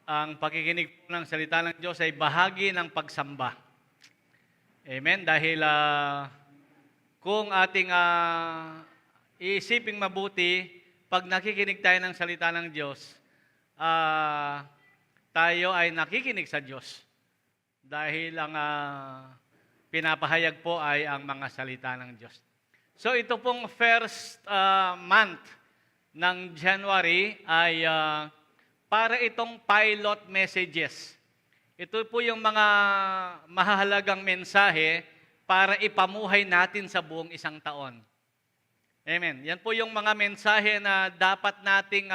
Ang pakikinig po ng salita ng Diyos ay bahagi ng pagsamba. Amen? Dahil kung ating iisiping mabuti, pag nakikinig tayo ng salita ng Diyos, tayo ay nakikinig sa Diyos. Dahil ang pinapahayag po ay ang mga salita ng Diyos. So ito pong first month ng January ay para itong pilot messages. Ito po yung mga mahahalagang mensahe para ipamuhay natin sa buong isang taon. Amen. Yan po yung mga mensahe na dapat nating,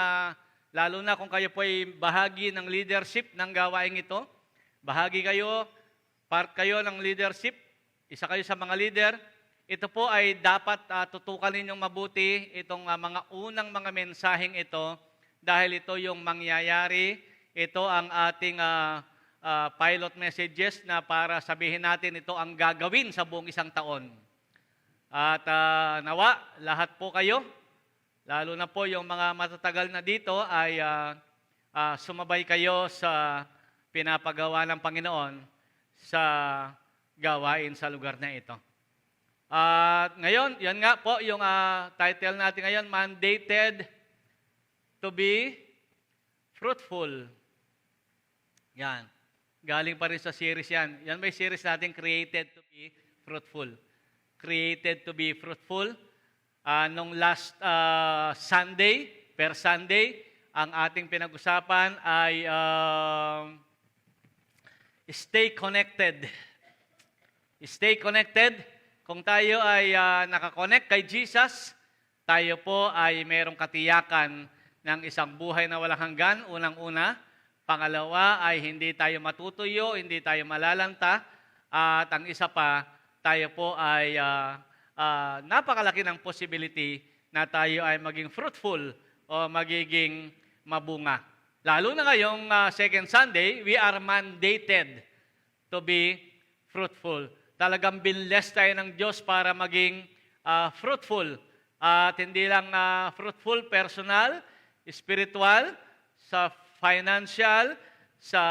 lalo na kung kayo po ay bahagi ng leadership ng gawaing ito, bahagi kayo, part kayo ng leadership, isa kayo sa mga leader, ito po ay dapat tutukan ninyong mabuti itong mga unang mga mensaheng ito dahil ito yung mangyayari, ito ang ating pilot messages na para sabihin natin ito ang gagawin sa buong isang taon. At nawa, lahat po kayo, lalo na po yung mga matatagal na dito ay sumabay kayo sa pinapagawa ng Panginoon sa gawain sa lugar na ito. At ngayon, yan nga po yung title natin ngayon, Mandated to be Fruitful. Yan. Galing pa rin sa series yan. Yan may series natin, Created to be Fruitful. Created to be Fruitful. Nung last Sunday, per Sunday, ang ating pinag-usapan ay stay connected. Stay connected. Kung tayo ay nakakonect kay Jesus, tayo po ay mayroong katiyakan ng isang buhay na walang hanggan, unang-una. Pangalawa ay hindi tayo matutuyo, hindi tayo malalanta. At ang isa pa, tayo po ay napakalaki ng possibility na tayo ay maging fruitful o magiging mabunga. Lalo na ngayong second Sunday, we are mandated to be fruitful. Talagang binless tayo ng Diyos para maging fruitful. At hindi lang fruitful personal, spiritual, sa financial, sa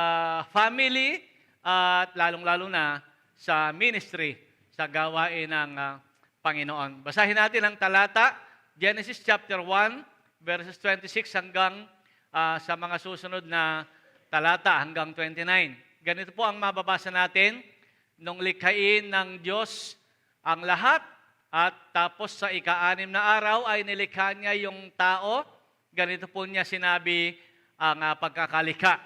family, at lalong-lalo na sa ministry, sa gawain ng Panginoon. Basahin natin ang talata, Genesis chapter 1, verses 26 hanggang sa mga susunod na talata hanggang 29. Ganito po ang mababasa natin. Nung likhain ng Diyos ang lahat at tapos sa ika-6 na araw ay nilikha niya yung tao. Ganito po niya sinabi ang pagkakalikha.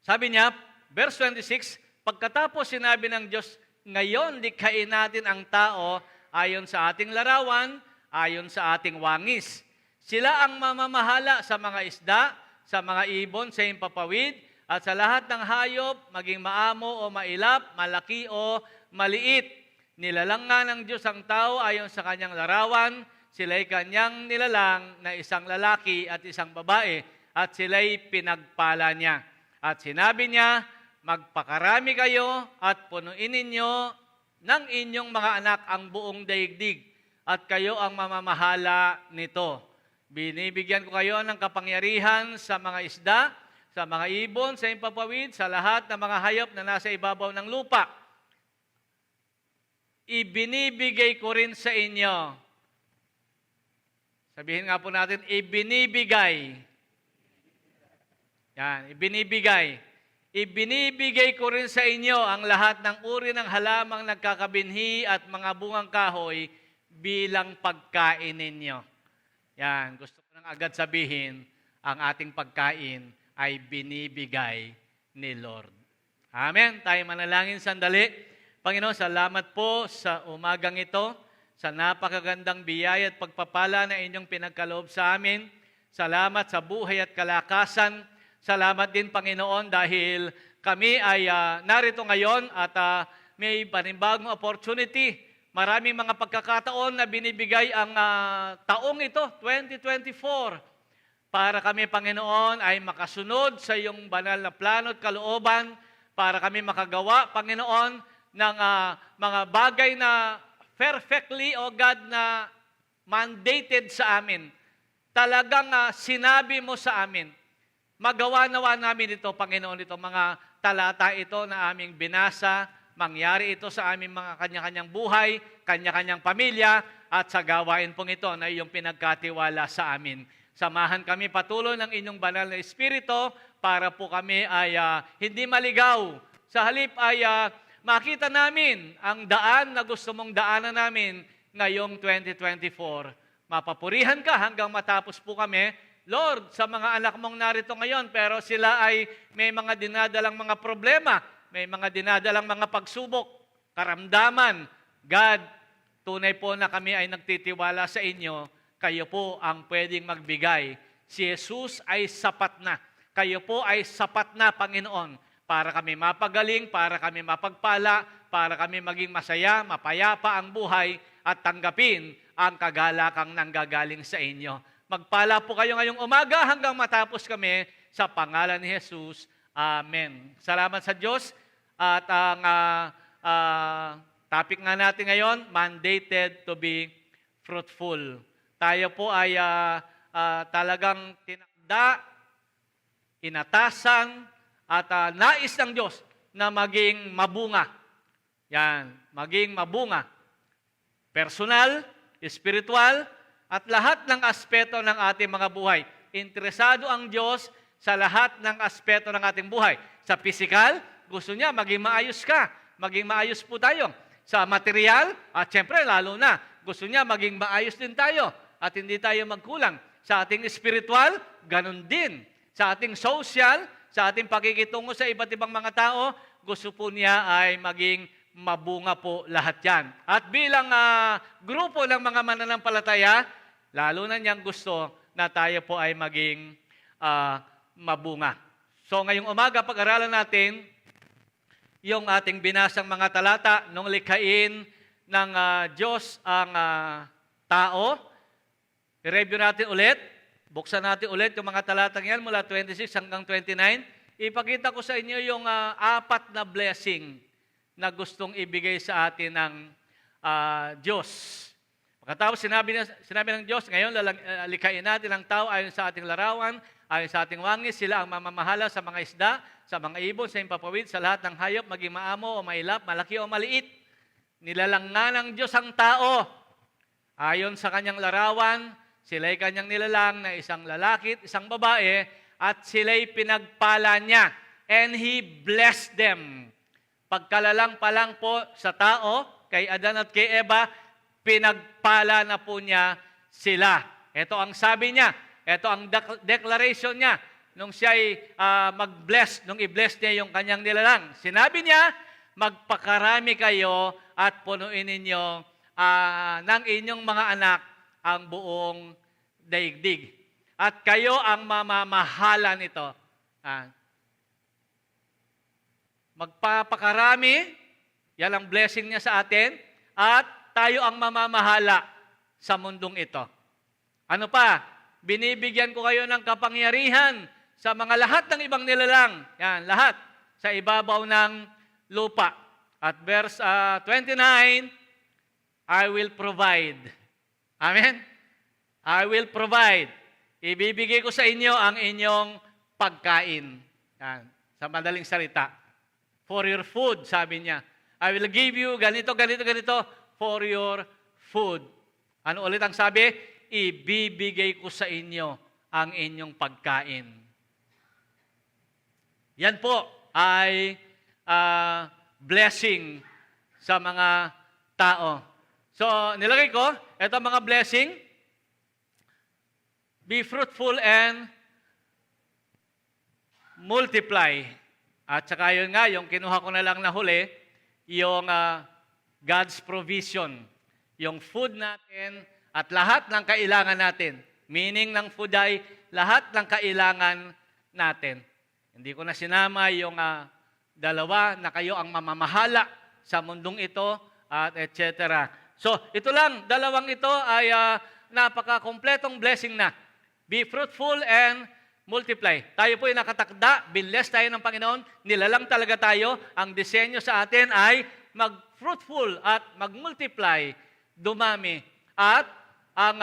Sabi niya, verse 26, pagkatapos sinabi ng Diyos, ngayon likhain natin ang tao ayon sa ating larawan, ayon sa ating wangis. Sila ang mamamahala sa mga isda, sa mga ibon, sa himpapawid, at sa lahat ng hayop, maging maamo o mailap, malaki o maliit. Nilalang nga ng Diyos ang tao ayon sa kanyang larawan, sila'y kanyang nilalang na isang lalaki at isang babae, at sila'y pinagpala niya. At sinabi niya, magpakarami kayo at punuin ninyo ng inyong mga anak ang buong daigdig, at kayo ang mamamahala nito. Binibigyan ko kayo ng kapangyarihan sa mga isda, sa mga ibon, sa himpapawid, sa lahat ng mga hayop na nasa ibabaw ng lupa. Ibinibigay ko rin sa inyo. Sabihin nga po natin, ibinibigay. Yan, ibinibigay. Ibinibigay ko rin sa inyo ang lahat ng uri ng halamang nagkakabinhi at mga bungang kahoy bilang pagkain ninyo. Yan, gusto ko nang agad sabihin, ang ating pagkain ay binibigay ni Lord. Amen. Tayo manalangin sandali. Panginoon, salamat po sa umagang ito, sa napakagandang biyaya at pagpapala na inyong pinagkaloob sa amin. Salamat sa buhay at kalakasan. Salamat din, Panginoon, dahil kami ay narito ngayon at may panibagong opportunity. Maraming mga pagkakataon na binibigay ang taong ito, 2024, para kami, Panginoon, ay makasunod sa iyong banal na plano at kalooban, para kami makagawa, Panginoon, ng mga bagay na perfectly, O God, na mandated sa amin. Talagang sinabi mo sa amin. magawa nawa namin ito, Panginoon, ito mga talata ito na aming binasa, mangyari ito sa aming mga kanya-kanyang buhay, kanya-kanyang pamilya, at sa gawain pong ito na iyong pinagkatiwala sa amin. Samahan kami patuloy ng inyong banal na Espiritu para po kami ay hindi maligaw. Sa halip ay makita namin ang daan na gusto mong daanan namin ngayong 2024. Mapapurihan ka hanggang matapos po kami, Lord, sa mga anak mong narito ngayon, pero sila ay may mga dinadalang mga problema, may mga dinadalang mga pagsubok, karamdaman. God, tunay po na kami ay nagtitiwala sa inyo, kayo po ang pwedeng magbigay. Si Jesus ay sapat na. Kayo po ay sapat na, Panginoon, para kami mapagaling, para kami mapagpala, para kami maging masaya, mapayapa ang buhay, at tanggapin ang kagalakang nanggagaling sa inyo. Magpala po kayo ngayong umaga hanggang matapos kami sa pangalan ni Jesus. Amen. Salamat sa Diyos. At ang topic nga natin ngayon, mandated to be fruitful. Tayo po ay talagang tinakda, inatasan, at nais ng Diyos na maging mabunga. Yan, maging mabunga. Personal, espiritual, at lahat ng aspeto ng ating mga buhay. Interesado ang Diyos sa lahat ng aspeto ng ating buhay. Sa physical, gusto niya maging maayos ka. Maging maayos po tayo. Sa material, at syempre lalo na, gusto niya maging maayos din tayo at hindi tayo magkulang. Sa ating espiritual, ganun din. Sa ating social, sa ating pakikitungo sa iba't ibang mga tao, gusto po niya ay maging mabunga po lahat yan. At bilang grupo ng mga mananampalataya, lalo na niyang gusto na tayo po ay maging mabunga. So ngayong umaga, pag-aralan natin yung ating binasang mga talata nung likhain ng Diyos ang tao. I-review natin ulit. Buksan natin ulit yung mga talatang yan mula 26 hanggang 29. Ipakita ko sa inyo yung 4 na blessing na gustong ibigay sa atin ng Diyos. Pagkatapos sinabi ng Diyos, ngayon likhain natin ang tao ayon sa ating larawan, ayon sa ating wangis, sila ang mamamahala sa mga isda, sa mga ibon, sa impapawid, sa lahat ng hayop, maging maamo o mailap, malaki o maliit. Nilalang nga ng Diyos ang tao. Ayon sa kanyang larawan, sila'y kanyang nilalang na isang lalaki at isang babae, at sila'y pinagpala niya. And He blessed them. Pagkalalang pa lang po sa tao, kay Adan at kay Eva, pinagpala na po niya sila. Ito ang sabi niya, ito ang declaration niya, nung siya'y mag-bless, nung i-bless niya yung kanyang nilalang. Sinabi niya, magpakarami kayo at punuin ninyo ng inyong mga anak ang buong daigdig. At kayo ang mamamahala nito. Magpapakarami, yan ang blessing niya sa atin, at tayo ang mamamahala sa mundong ito. Ano pa? Binibigyan ko kayo ng kapangyarihan sa mga lahat ng ibang nilalang. Yan, lahat. Sa ibabaw ng lupa. At verse 29, I will provide. Amen? I will provide. Ibibigay ko sa inyo ang inyong pagkain. Yan, sa madaling salita. For your food, sabi niya. I will give you ganito, ganito, ganito for your food. Ano ulit ang sabi? Ibibigay ko sa inyo ang inyong pagkain. Yan po ay blessing sa mga tao. So, nilagay ko, ito mga blessing. Be fruitful and multiply. At saka yun nga, yung kinuha ko na lang na huli, yung God's provision. Yung food natin at lahat ng kailangan natin. Meaning ng food ay lahat ng kailangan natin. Hindi ko na sinama yung dalawa na kayo ang mamamahala sa mundong ito at etc. So, ito lang, dalawang ito ay napaka-kompletong blessing na. Be fruitful and multiply. Tayo po ay nakatakda, binless tayo ng Panginoon, nilalang talaga tayo. Ang disenyo sa atin ay mag-fruitful at mag-multiply, dumami. At ang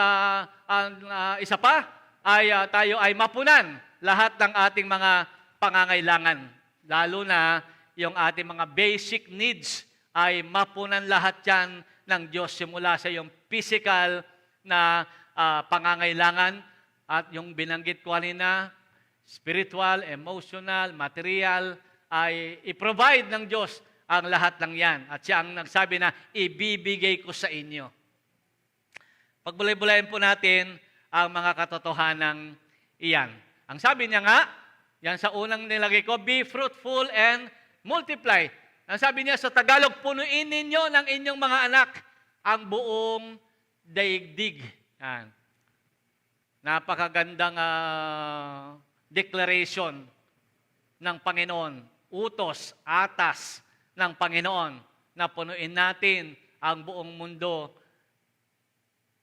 isa pa ay tayo ay mapunan. lahat ng ating mga pangangailangan. Lalo na yung ating mga basic needs ay mapunan lahat yan ng Diyos simula sa yung physical na pangangailangan at yung binanggit ko kanina, spiritual, emotional, material, ay i-provide ng Diyos ang lahat ng yan. At siya ang nagsabi na, ibibigay ko sa inyo. Pagbulay-bulayin po natin ang mga katotohanan iyan. Ang sabi niya nga, yan sa unang nilagay ko, be fruitful and multiply. Ang sabi niya sa Tagalog, punuin ninyo ng inyong mga anak ang buong daigdig. Yan. Napakagandang declaration ng Panginoon, utos, atas ng Panginoon na punuin natin ang buong mundo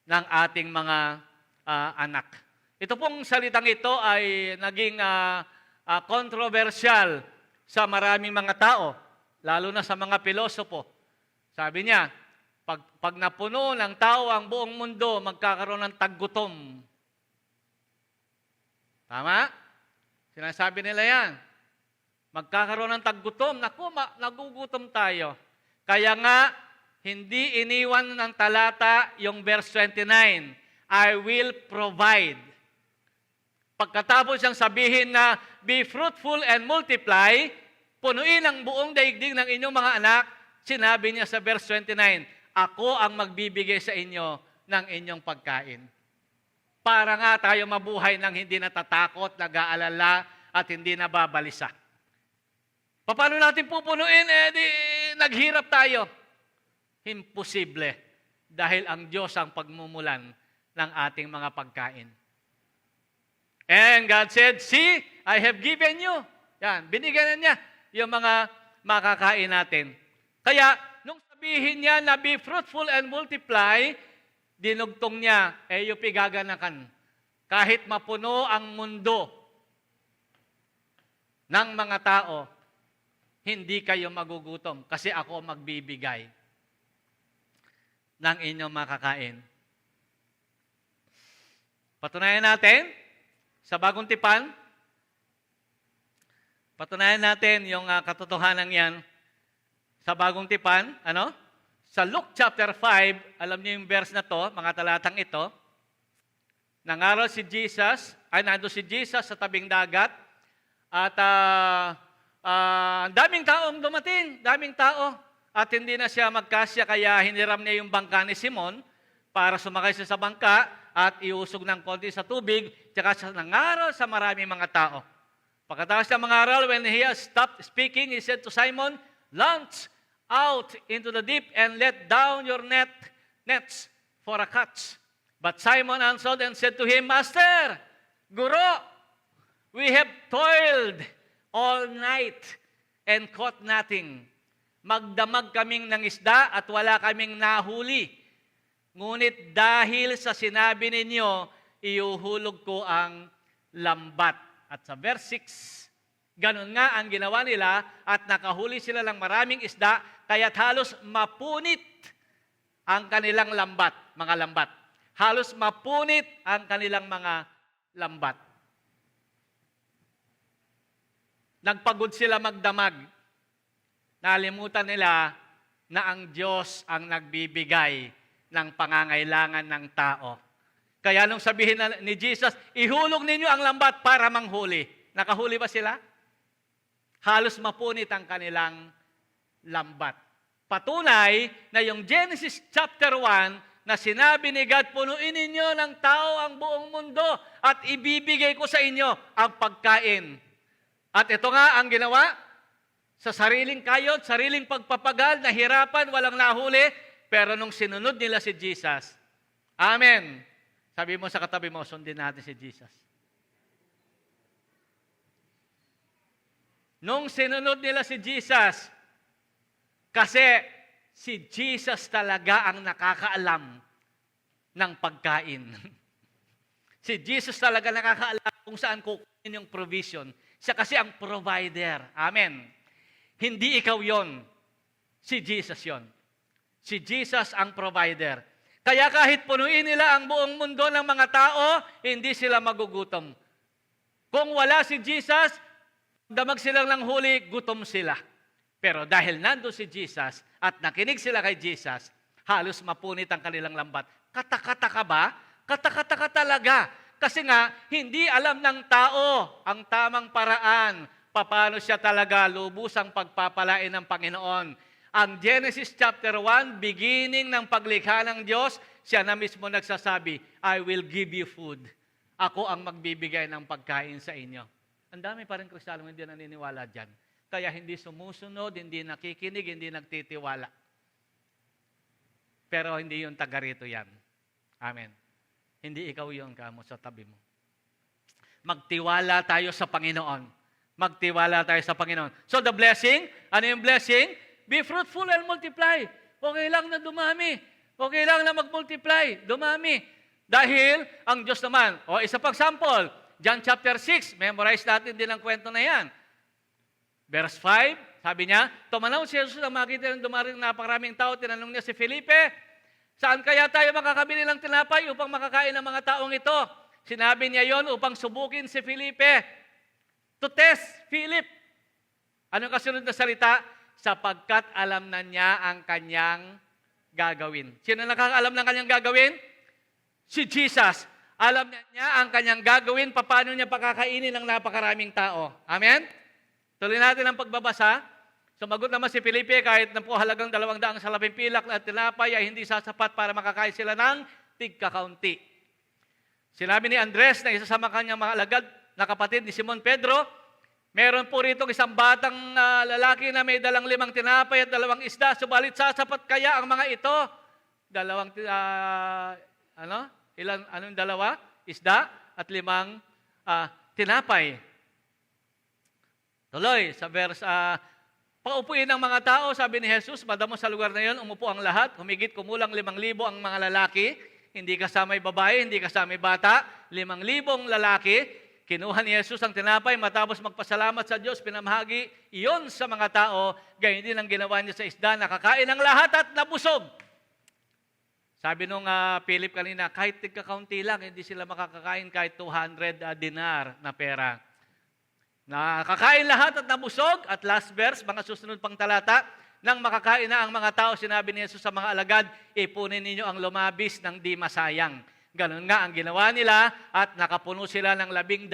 ng ating mga anak. Ito pong salitang ito ay naging controversial sa maraming mga tao, lalo na sa mga pilosopo. Sabi niya, pag napuno ng tao ang buong mundo, magkakaroon ng taggutom. Tama? Sinasabi nila yan. Magkakaroon ng taggutom. Naku, nagugutom tayo. Kaya nga, hindi iniwan ng talata yung verse 29. I will provide. Pagkatapos siyang sabihin na, be fruitful and multiply, punuin ang buong daigdig ng inyong mga anak, sinabi niya sa verse 29, ako ang magbibigay sa inyo ng inyong pagkain. Para nga tayo mabuhay ng hindi natatakot, nag-aalala, at hindi nababalisa. Paano natin pupunuin? Naghirap tayo. Imposible. Dahil ang Diyos ang pagmumulan ng ating mga pagkain. And God said, see, I have given you. Yan, binigyan na niya yung mga makakain natin. Kaya, nung sabihin niya na be fruitful and multiply, dinugtong niya, yung pigaganakan. Kahit mapuno ang mundo ng mga tao, hindi kayo magugutom kasi ako magbibigay ng inyong makakain. Patunayan natin sa Bagong Tipan, patunayan natin yung katotohanan yan sa Bagong Tipan, Sa Luke chapter 5, alam niyo yung verse na to, mga talatang ito, nangaral si Jesus, nando si Jesus sa tabing dagat, at daming taong dumating, daming tao, at hindi na siya magkasya, kaya hiniram niya yung bangka ni Simon para sumakay siya sa bangka at iusog ng konti sa tubig, tsaka siya nangaral sa maraming mga tao. Pagkatapos siya mangaral, when he has stopped speaking, he said to Simon, launch out into the deep and let down your nets for a catch. But Simon answered and said to him, Master, Guro, we have toiled all night and caught nothing. Magdamag kaming ng isda at wala kaming nahuli. Ngunit dahil sa sinabi ninyo, iuhulog ko ang lambat. At sa verse 6, ganun nga ang ginawa nila at nakahuli sila ng maraming isda, kaya't halos mapunit ang kanilang lambat, mga lambat. Halos mapunit ang kanilang mga lambat. Nagpagod sila magdamag. Nalimutan nila na ang Diyos ang nagbibigay ng pangangailangan ng tao. Kaya nung sabihin ni Jesus, ihulog ninyo ang lambat para manghuli. Nakahuli ba sila? Halos mapunit ang kanilang lambat. Patunay na yung Genesis chapter 1 na sinabi ni God, punuin ninyo ng tao ang buong mundo at ibibigay ko sa inyo ang pagkain. At ito nga ang ginawa, sa sariling kayod, sariling pagpapagal, nahirapan, walang nahuli, pero nung sinunod nila si Jesus, Amen. Sabi mo sa katabi mo, sundin natin si Jesus. Nung sinunod nila si Jesus, kasi si Jesus talaga ang nakakaalam ng pagkain. Si Jesus talaga nakakaalam kung saan kukunin yung provision. Siya kasi ang provider. Amen. Hindi ikaw yon. Si Jesus yon. Si Jesus ang provider. Kaya kahit punuin nila ang buong mundo ng mga tao, hindi sila magugutom. Kung wala si Jesus, damag silang ng huli, gutom sila. Pero dahil nandun si Jesus at nakinig sila kay Jesus, halos mapunit ang kanilang lambat. Katakata ka ba? Katakata ka talaga. Kasi nga, hindi alam ng tao ang tamang paraan paano siya talaga lubusang pagpapalain ng Panginoon. Ang Genesis chapter 1, beginning ng paglikha ng Diyos, siya na mismo nagsasabi, I will give you food. Ako ang magbibigay ng pagkain sa inyo. Ang dami pa rin Kristiyanong hindi naniniwala dyan. Kaya hindi sumusunod, hindi nakikinig, hindi nagtitiwala. Pero hindi yung taga rito yan. Amen. Hindi ikaw yung kamo sa tabi mo. Magtiwala tayo sa Panginoon. Magtiwala tayo sa Panginoon. So the blessing, ano yung blessing? Be fruitful and multiply. Okay lang na dumami. Okay lang na mag-multiply. Dumami. Dahil ang Diyos naman, isa pang sample, John chapter 6, memorize natin din ang kwento na yan. Verse 5, sabi niya, tumanaw si Jesus na makita ng dumaring napakaraming tao, tinanong niya si Felipe, saan kaya tayo makakabili ng tinapay upang makakain ng mga taong ito? Sinabi niya yon upang subukin si Felipe. To test Philip. Anong kasunod na salita? Sapagkat alam na niya ang kanyang gagawin. Sino nakakaalam ng kanyang gagawin? Si Jesus. Alam niya ang kanyang gagawin, paano niya pakakainin ng napakaraming tao. Amen? Tuloy natin ang pagbabasa. Sumagot naman si Felipe, kahit na po halagang 200 salaping pilak at tinapay ay hindi sasapat para makakain sila ng tigkakaunti. Sinabi ni Andres na isa sa kanyang mga alagad na kapatid ni Simon Pedro, meron po rito isang batang lalaki na may 2 tinapay at 2 isda, subalit sasapat kaya ang mga ito? 2, anong 2? Isda at 5 tinapay. Tuloy, sa verse, paupuin ng mga tao, sabi ni Jesus, madamo sa lugar na yon, umupo ang lahat, humigit kumulang 5,000 ang mga lalaki, hindi kasamay babae, hindi kasamay bata, 5,000 lalaki. Kinuha ni Jesus ang tinapay, matapos magpasalamat sa Diyos, pinamahagi iyon sa mga tao, gayon din ang ginawa niya sa isda, nakakain ang lahat at nabusog. Sabi nung Philip kanina, kahit tigkakaunti lang, hindi sila makakakain kahit 200 dinar na pera. Nakakain lahat at nabusog, at last verse, mga susunod pang talata, nang makakain na ang mga tao, sinabi ni Jesus sa mga alagad, ipunin ninyo ang lumabis ng di masayang. Ganun nga ang ginawa nila at nakapuno sila ng 12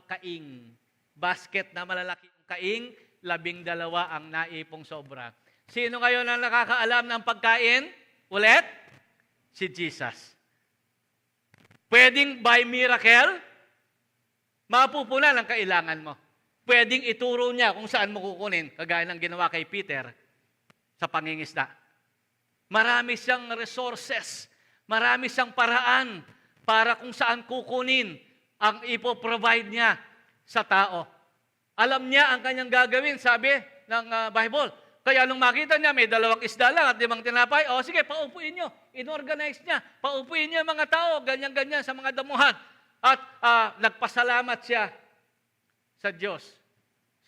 kaing. Basket na malalaking kaing, 12 ang naipong sobra. Sino ngayon ang nakakaalam ng pagkain? Ulit? Si Jesus. Pwedeng by miracle, mapupunan ang kailangan mo. Pwedeng ituro niya kung saan mo kukunin, kagaya ng ginawa kay Peter sa pangingisda. Marami siyang resources, marami siyang paraan para kung saan kukunin ang ipoprovide niya sa tao. Alam niya ang kanyang gagawin, sabi ng Bible. Kaya nung makita niya, may 2 isda lang at 5 tinapay, sige, paupuin niyo. Inorganize niya. Paupuin niya mga tao, ganyan-ganyan sa mga damuhan. At nagpasalamat siya sa Diyos.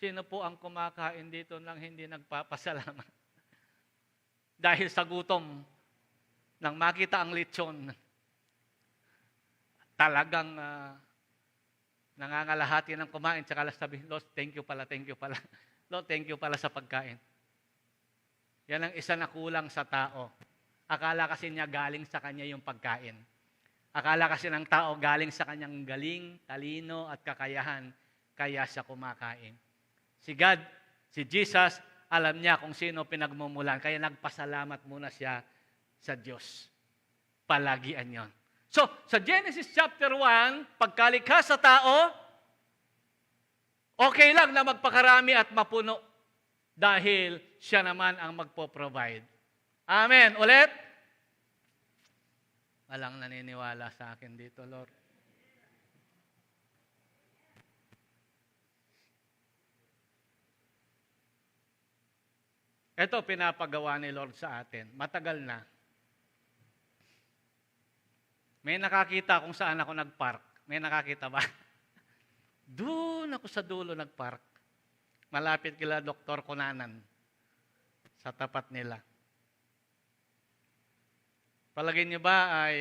Sino po ang kumakain dito nang hindi nagpapasalamat? Dahil sa gutom, nang makita ang lechon, talagang nangangalahati ng kumain, tsaka sabi, Lord, thank you pala. Lord, thank you pala sa pagkain. Yan ang isa na kulang sa tao. Akala kasi niya galing sa kanya yung pagkain. Akala kasi ng tao galing sa kanyang galing, talino at kakayahan, kaya siya kumakain. Si God, si Jesus, alam niya kung sino pinagmumulan, kaya nagpasalamat muna siya sa Diyos. Palagian yon. So, sa Genesis chapter 1, pagkalikha sa tao, okay lang na magpakarami at mapuno dahil siya naman ang magpo-provide. Amen. Ulit? Walang naniniwala sa akin dito, Lord. Ito pinapagawa ni Lord sa atin. Matagal na. May nakakita kung saan ako nagpark. May nakakita ba? Doon ako sa dulo nagpark. Malapit kila Dr. Conanan. Sa tapat nila. Palagay niyo ba ay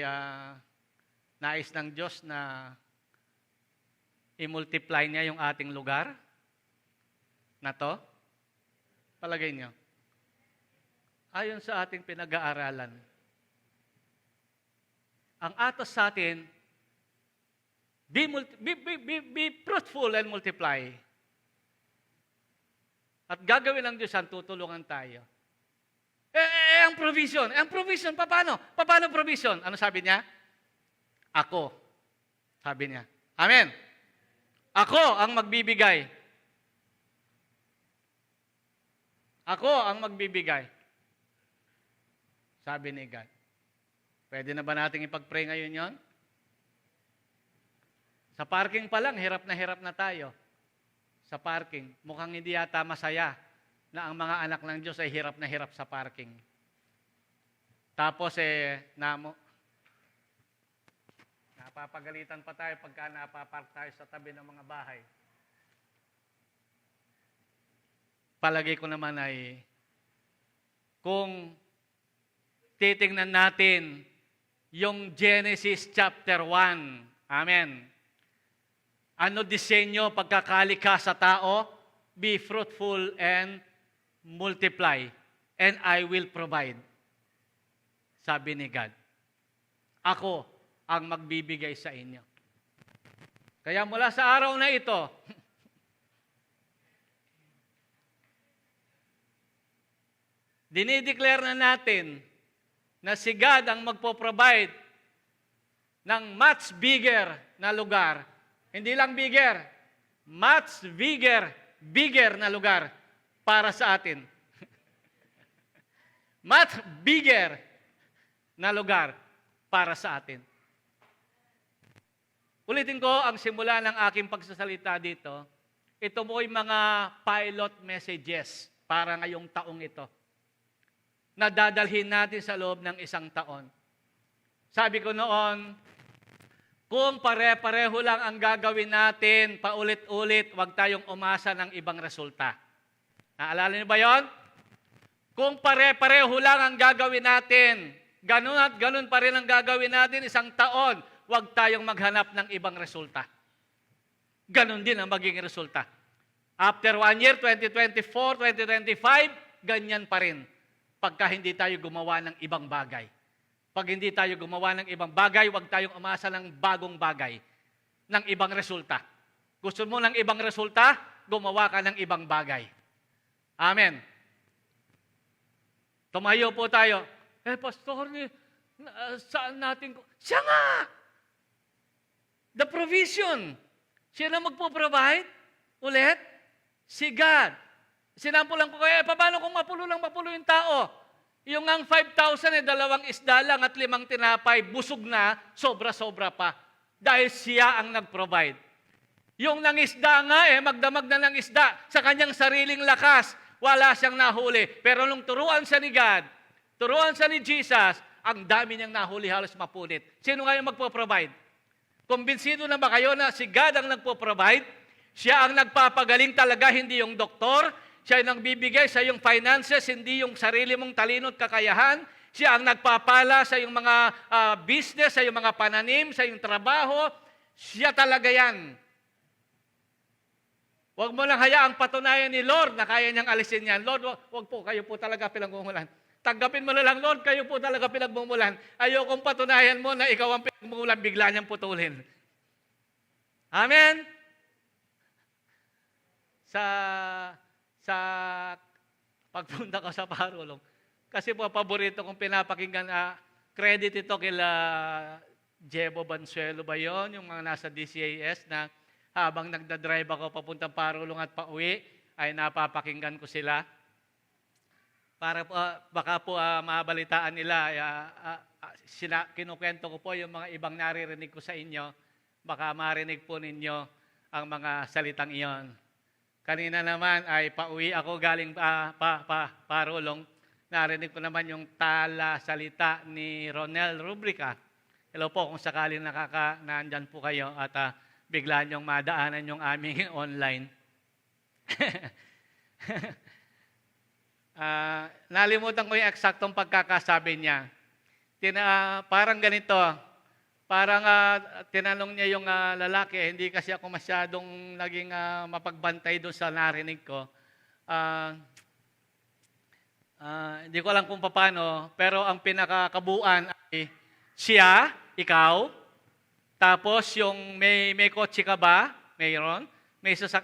nais ng Diyos na i-multiply niya yung ating lugar na to? Palagay niyo. Ayon sa ating pinag-aaralan, ang atos sa atin, be fruitful and multiply. At gagawin ng Diyos yan, tutulungan tayo. Ang provision, paano? Paano provision? Ano sabi niya? Ako. Sabi niya. Amen. Ako ang magbibigay. Ako ang magbibigay. Sabi ni God. Pwede na ba nating ipag-pray ngayon yon? Sa parking pa lang, hirap na tayo. Sa parking, mukhang hindi yata masaya na ang mga anak ng Diyos ay hirap na hirap sa parking. Tapos napapagalitan pa tayo pagka napapark tayo sa tabi ng mga bahay. Palagay ko naman ay kung titingnan natin yung Genesis chapter 1. Amen. Ano disenyo pagkakalika sa tao? Be fruitful and multiply, and I will provide. Sabi ni God. Ako ang magbibigay sa inyo. Kaya mula sa araw na ito, dinideclare na natin na si God ang magpo-provide ng much bigger na lugar. Hindi lang bigger, much bigger na lugar para sa atin. Much bigger na lugar para sa atin. Ulitin ko ang simula ng aking pagsasalita dito. Ito mo ay mga pilot messages para ngayong taong ito na dadalhin natin sa loob ng 1 taon. Sabi ko noon, kung pare-pareho lang ang gagawin natin, paulit-ulit, huwag tayong umasa ng ibang resulta. Naalala niyo ba yon? Kung pare-pareho lang ang gagawin natin, ganun at ganun pa rin ang gagawin natin 1 taon, huwag tayong maghanap ng ibang resulta. Ganun din ang magiging resulta. After 1 year, 2024, 2025, ganyan pa rin. Pagka hindi tayo gumawa ng ibang bagay. Pag hindi tayo gumawa ng ibang bagay, huwag tayong umasa ng bagong bagay, ng ibang resulta. Gusto mo ng ibang resulta? Gumawa ka ng ibang bagay. Amen. Tumayo po tayo. Pastor, saan natin? Siya nga! The provision. Siya na magpo-provide. Ulit, si God. Sinampulan ko kayo, paano kung mapulo yung tao? Yung ang 5,000 2 isda lang at 5 tinapay, busog na, sobra-sobra pa. Dahil siya ang nag-provide. Yung nangisda nga magdamag na ng isda sa kanyang sariling lakas, wala siyang nahuli. Pero nung turuan siya ni God, turuan siya ni Jesus, ang dami niyang nahuli, halos mapunit. Sino nga yung magpo-provide? Kumbinsido na ba kayo na si God ang nagpo-provide? Siya ang nagpapagaling talaga, hindi yung doktor. Siya ang nagbibigay sa iyong finances, hindi yung sarili mong talino at kakayahan. Siya ang nagpapala sa iyong mga business, sa iyong mga pananim, sa iyong trabaho. Siya talaga yan. Huwag mo lang hayaang patunayan ni Lord na kaya niyang alisin yan. Lord, huwag po, kayo po talaga pinagmumulan. Tanggapin mo na lang, Lord, kayo po talaga pinagmumulan. Ayokong patunayan mo na ikaw ang pinagmumulan, bigla niyang putulin. Amen? Sa pagpunta ko sa parulong, kasi po paborito kong pinapakinggan, credit ito kila Jebo Bansuelo ba yun, yung mga nasa DCAS na habang nagdadrive ako papuntang parulong at pauwi, ay napapakinggan ko sila. Para po, baka po mabalitaan nila, kinukwento ko po yung mga ibang naririnig ko sa inyo, baka marinig po ninyo ang mga salitang iyon. Kanina naman ay pauwi ako galing parulong. Narinig ko naman yung salita ni Ronel Rubrica. Hello po kung sakaling nandyan po kayo at bigla niyong madaanan yung aming online. Nalimutan ko yung eksaktong pagkakasabi niya. Parang ganito, Parang tinanong niya yung lalaki, hindi kasi ako masyadong naging mapagbantay doon sa narinig ko. Hindi ko alam kung paano, pero ang pinakakabuuan ay siya, ikaw, tapos yung may kotse ka ba? Mayroon.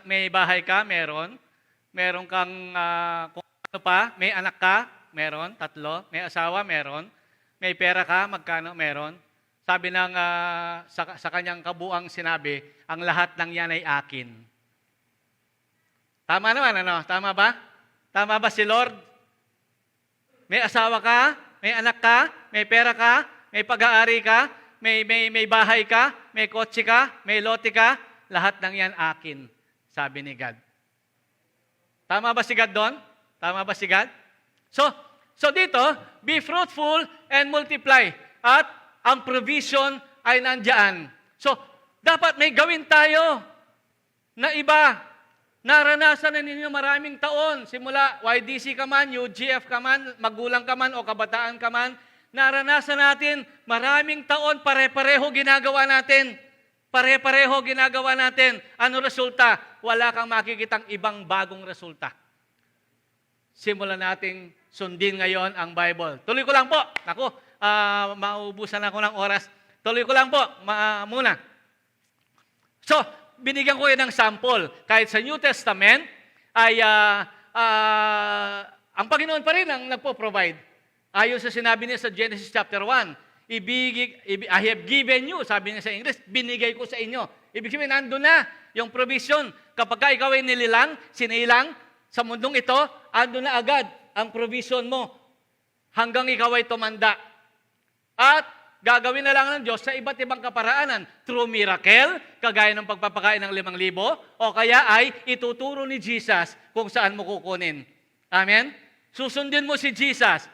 May bahay ka? Meron. Meron kang kung ano pa? May anak ka? Meron. 3. May asawa? Meron. May pera ka? Magkano? Meron. Sabi ng sa kanyang kabuang sinabi, ang lahat ng yan ay akin. Tama naman, ano? Tama ba? Tama ba si Lord? May asawa ka? May anak ka? May pera ka? May pag-aari ka? May bahay ka? May kotse ka? May lote ka? Lahat ng yan akin, sabi ni God. Tama ba si God doon? Tama ba si God? So dito, be fruitful and multiply. At ang provision ay nandiyan. So, dapat may gawin tayo na iba. Naranasan na ninyo maraming taon. Simula YDC ka man, UGF ka man, magulang ka man o kabataan ka man. Naranasan natin maraming taon, pare-pareho ginagawa natin. Pare-pareho ginagawa natin. Ano resulta? Wala kang makikitang ibang bagong resulta. Simulan nating sundin ngayon ang Bible. Tuloy ko lang po. Naku, maubusan ako ng oras. Tuloy ko lang po muna. So, binigyan ko yan ng sample. Kahit sa New Testament, ay ang Panginoon pa rin ang nagpo-provide. Ayon sa sinabi niya sa Genesis chapter 1, I have given you, sabi niya sa English, binigay ko sa inyo. Ibig sabihin, nandun na yung provision. Kapag ikaw ay nililang, sinilang, sa mundong ito, andun na agad ang provision mo hanggang ikaw ay tumanda. At gagawin na lang ng Diyos sa iba't ibang kaparaanan. Through miracle, kagaya ng pagpapakain ng 5,000, o kaya ay ituturo ni Jesus kung saan mo kukunin. Amen? Susundin mo si Jesus.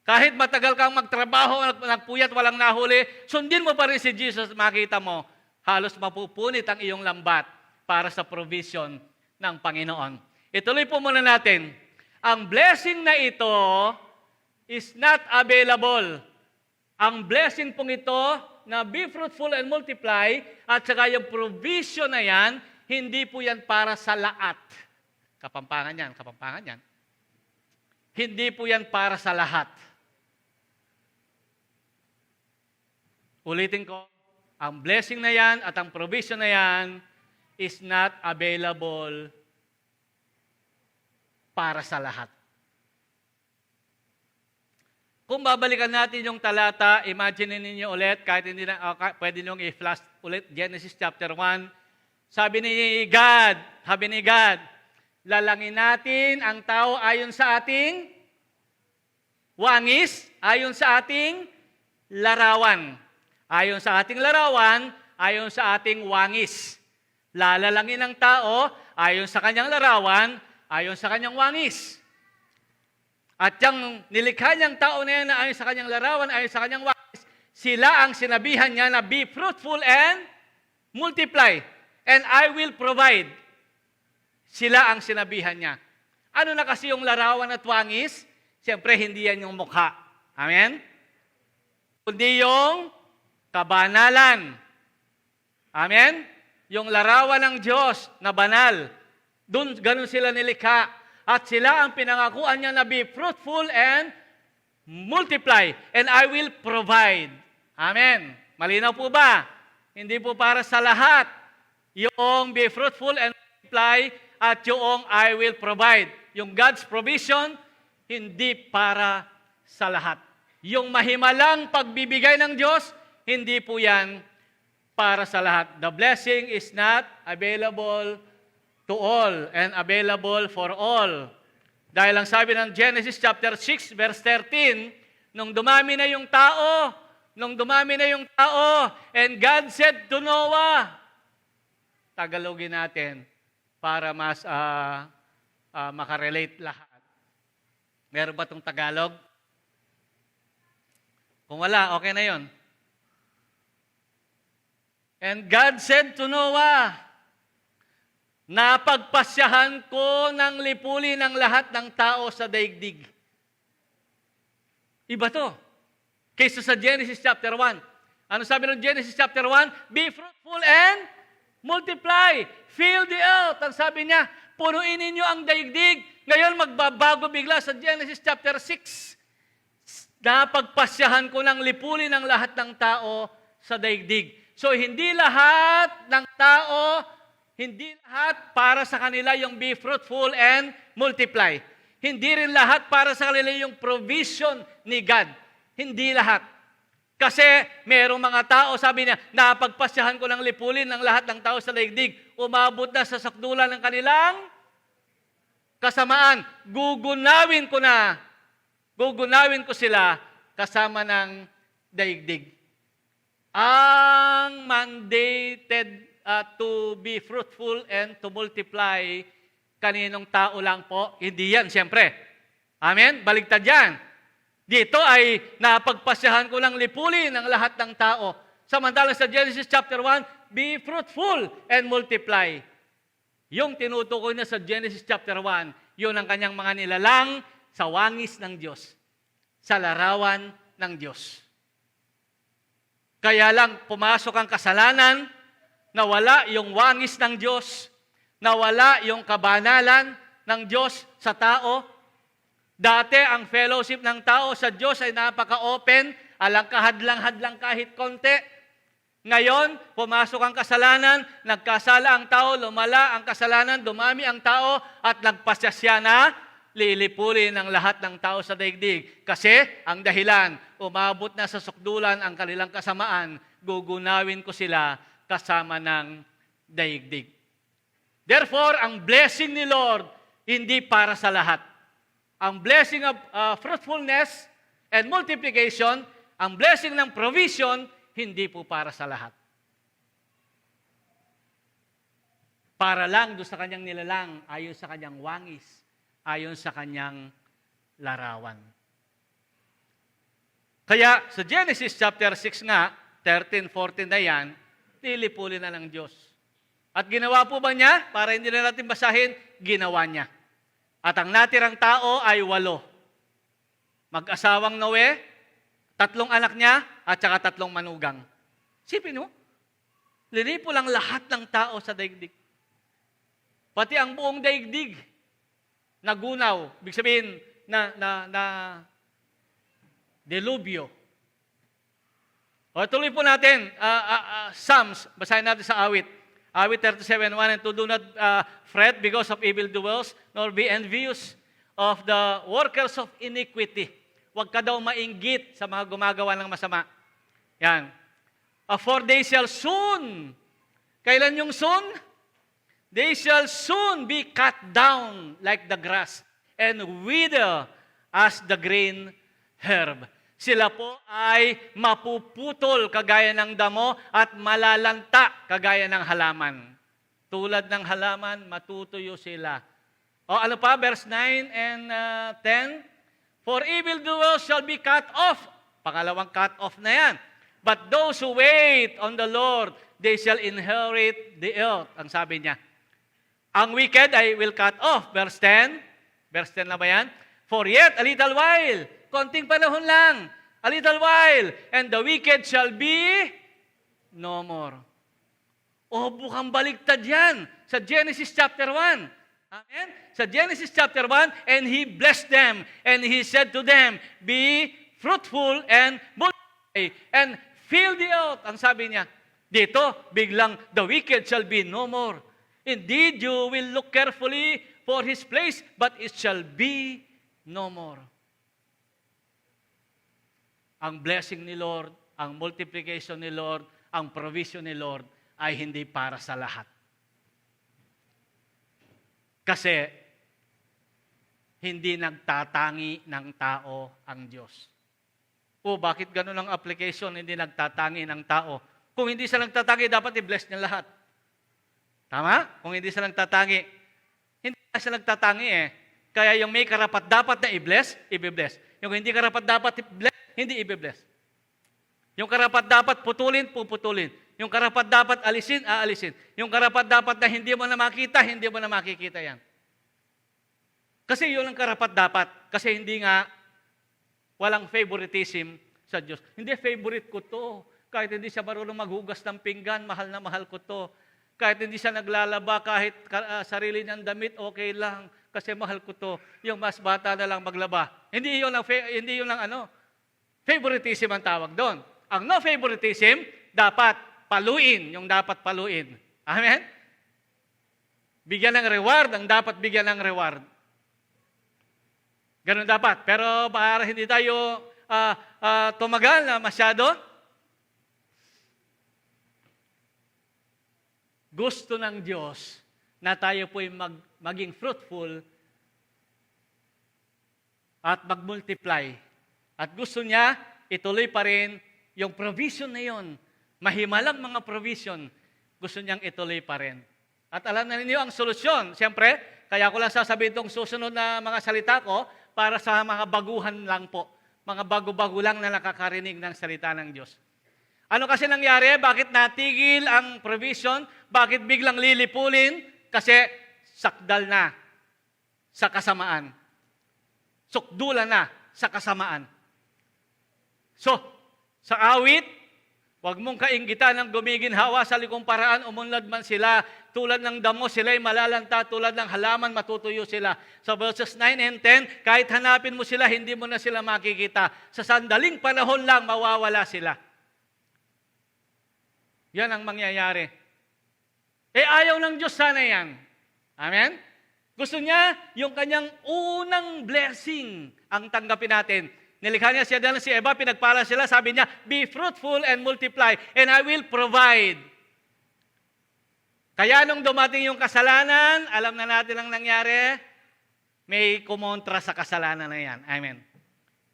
Kahit matagal kang magtrabaho, nagpuyat, walang nahuli, sundin mo pa rin si Jesus, makita mo, halos mapupunit ang iyong lambat para sa provision ng Panginoon. Ituloy po muna natin. Ang blessing na ito is not available. Ang blessing pong ito na be fruitful and multiply at saka yung provision na yan, hindi po yan para sa lahat. Kapampangan yan. Hindi po yan para sa lahat. Ulitin ko, ang blessing na yan at ang provision na yan is not available para sa lahat. Kung babalikan natin yung talata, imagine ninyo ulit, kahit hindi na, pwede nyo i-flash ulit, Genesis chapter 1. Sabi ni God, lalangin natin ang tao ayon sa ating wangis, ayon sa ating larawan. Ayon sa ating larawan, ayon sa ating wangis. Lalalangin ang tao ayon sa kanyang larawan, ayon sa kanyang wangis. At yung nilikha niyang tao na yan na ayon sa kanyang larawan, ayon sa kanyang wangis, sila ang sinabihan niya na be fruitful and multiply, and I will provide. Sila ang sinabihan niya. Ano na kasi yung larawan at wangis? Siyempre, hindi yan yung mukha. Amen? Kundi yung kabanalan. Amen? Yung larawan ng Diyos na banal. Ganun sila nilikha. At sila ang pinangakuan niya na be fruitful and multiply. And I will provide. Amen. Malinaw po ba? Hindi po para sa lahat. Yung be fruitful and multiply at yung I will provide. Yung God's provision, hindi para sa lahat. Yung mahimalang pagbibigay ng Diyos, hindi po yan para sa lahat. The blessing is not available to all and available for all. Dahil ang sabi ng Genesis chapter 6 verse 13, nung dumami na yung tao, and God said to Noah, Tagalogin natin para mas makarelate lahat. Meron ba itong Tagalog? Kung wala, okay na yon. And God said to Noah, napagpasyahan ko ng lipuli ng lahat ng tao sa daigdig. Iba to. Kaysa sa Genesis chapter 1. Ano sabi ng Genesis chapter 1? Be fruitful and multiply. Fill the earth. Ang sabi niya, punuin ninyo ang daigdig. Ngayon, magbabago bigla sa Genesis chapter 6. Napagpasyahan ko ng lipulin ang lahat ng tao sa daigdig. So, hindi lahat ng tao, hindi lahat para sa kanila yung be fruitful and multiply. Hindi rin lahat para sa kanila yung provision ni God. Hindi lahat. Kasi merong mga tao, sabi niya, napagpasyahan ko ng lipulin ng lahat ng tao sa daigdig. Umabot na sa sakdulan ng kanilang kasamaan. Gugunawin ko sila kasama ng daigdig. Ang mandated to be fruitful and to multiply, kaninong tao lang po? Hindi yan, siyempre. Amen? Baligtad yan. Dito ay napagpasyahan ko ng lipulin ng lahat ng tao. Samantalang sa Genesis chapter 1, be fruitful and multiply. Yung tinutukoy na sa Genesis chapter 1, yun ang kanyang mga nilalang sa wangis ng Diyos, sa larawan ng Diyos. Kaya lang pumasok ang kasalanan, nawala yung wangis ng Diyos, nawala yung kabanalan ng Diyos sa tao. Dati ang fellowship ng tao sa Diyos ay napaka-open, alang kahadlang-hadlang kahit konti. Ngayon, pumasok ang kasalanan, nagkasala ang tao, lumala ang kasalanan, dumami ang tao, at nagpasya siya na lilipulin ang lahat ng tao sa daigdig. Kasi ang dahilan, umabot na sa sukdulan ang kanilang kasamaan, gugunawin ko sila kasama ng daigdig. Therefore, ang blessing ni Lord, hindi para sa lahat. Ang blessing of fruitfulness and multiplication, ang blessing ng provision, hindi po para sa lahat. Para lang doon sa kanyang nilalang, ayon sa kanyang wangis, ayon sa kanyang larawan. Kaya sa Genesis chapter 6 nga, 13, 14 na yan, nilipulin na ng Diyos. At ginawa po ba niya? Para hindi na natin basahin, ginawa niya. At ang natirang tao ay 8. Mag-asawang Noe, 3 anak niya, at saka 3 manugang. Sipin mo, linipol ang lahat ng tao sa daigdig. Pati ang buong daigdig, nagunaw. Ibig sabihin, na delubyo. O tuloy po natin, Psalms, basahin natin sa awit. Awit 37:1 and 2, do not fret because of evildoers, nor be envious of the workers of iniquity. Huwag ka daw mainggit sa mga gumagawa ng masama. Yan. For they shall soon, kailan yung soon? They shall soon be cut down like the grass and wither as the green herb. Sila po ay mapuputol kagaya ng damo at malalanta kagaya ng halaman. Tulad ng halaman, matutuyo sila. O ano pa, verse 9 and 10? For evildoers shall be cut off. Pangalawang cut off na yan. But those who wait on the Lord, they shall inherit the earth. Ang sabi niya. Ang wicked I will cut off. Verse 10. Verse 10 na ba yan? For yet a little while, konting panahon lang, a little while, and the wicked shall be no more. O, bukang baliktad yan sa Genesis chapter 1. Amen? Sa Genesis chapter 1, and He blessed them, and He said to them, be fruitful and multiply, and fill the earth. Ang sabi niya, dito, biglang, the wicked shall be no more. Indeed, you will look carefully for his place, but it shall be no more. Ang blessing ni Lord, ang multiplication ni Lord, ang provision ni Lord ay hindi para sa lahat. Kasi hindi nagtatangi ng tao ang Diyos. O bakit ganun ang application, hindi nagtatangi ng tao? Kung hindi siya nagtatangi, dapat i-bless niya lahat. Tama? Kung hindi siya nagtatangi. Hindi siya nagtatangi eh. Kaya yung may karapat-dapat na i-bless, i-bless. Yung hindi karapat-dapat i-bless, hindi i-bless. Yung karapat-dapat putulin, puputulin. Yung karapat-dapat alisin, aalisin. Yung karapat-dapat na hindi mo na makita, hindi mo na makikita yan. Kasi yun ang karapat-dapat. Kasi hindi nga walang favoritism sa Diyos. Hindi, favorite ko to. Kahit hindi siya marunong maghugas ng pinggan, mahal na mahal ko to. Kahit hindi siya naglalaba, kahit sarili niyang damit, okay lang. Kasi mahal ko to. Yung mas bata na lang maglaba. Hindi yun ang favoritism ang tawag doon. Ang no favoritism, dapat paluin yung dapat paluin. Amen? Bigyan ng reward ang dapat bigyan ng reward. Ganun dapat. Pero para hindi tayo tumagal na masyado, gusto ng Diyos na tayo po'y maging fruitful at mag-multiply. At gusto niya, ituloy pa rin yung provision na yun. Mahimalang mga provision, gusto niyang ituloy pa rin. At alam na ninyo ang solusyon. Siyempre, kaya ko lang sasabihin itong susunod na mga salita ko para sa mga baguhan lang po. Mga bago-bago lang na nakakarinig ng salita ng Diyos. Ano kasi nangyari? Bakit natigil ang provision? Bakit biglang lilipulin? Kasi sakdal na sa kasamaan. Sukdulan na sa kasamaan. So, sa awit, huwag mong kainggitan ng gumiginhawa sa likong paraan, umunlad man sila. Tulad ng damo, sila'y malalanta. Tulad ng halaman, matutuyo sila. Sa verses 9 and 10, kahit hanapin mo sila, hindi mo na sila makikita. Sa sandaling panahon lang, mawawala sila. Yan ang mangyayari. Ayaw ng Diyos sana yan. Amen? Gusto niya, yung kanyang unang blessing ang tanggapin natin. Nilikha niya siya dahil si Eva, pinagpala sila, sabi niya, be fruitful and multiply, and I will provide. Kaya nung dumating yung kasalanan, alam na natin ang nangyari, may kumontra sa kasalanan na yan. Amen.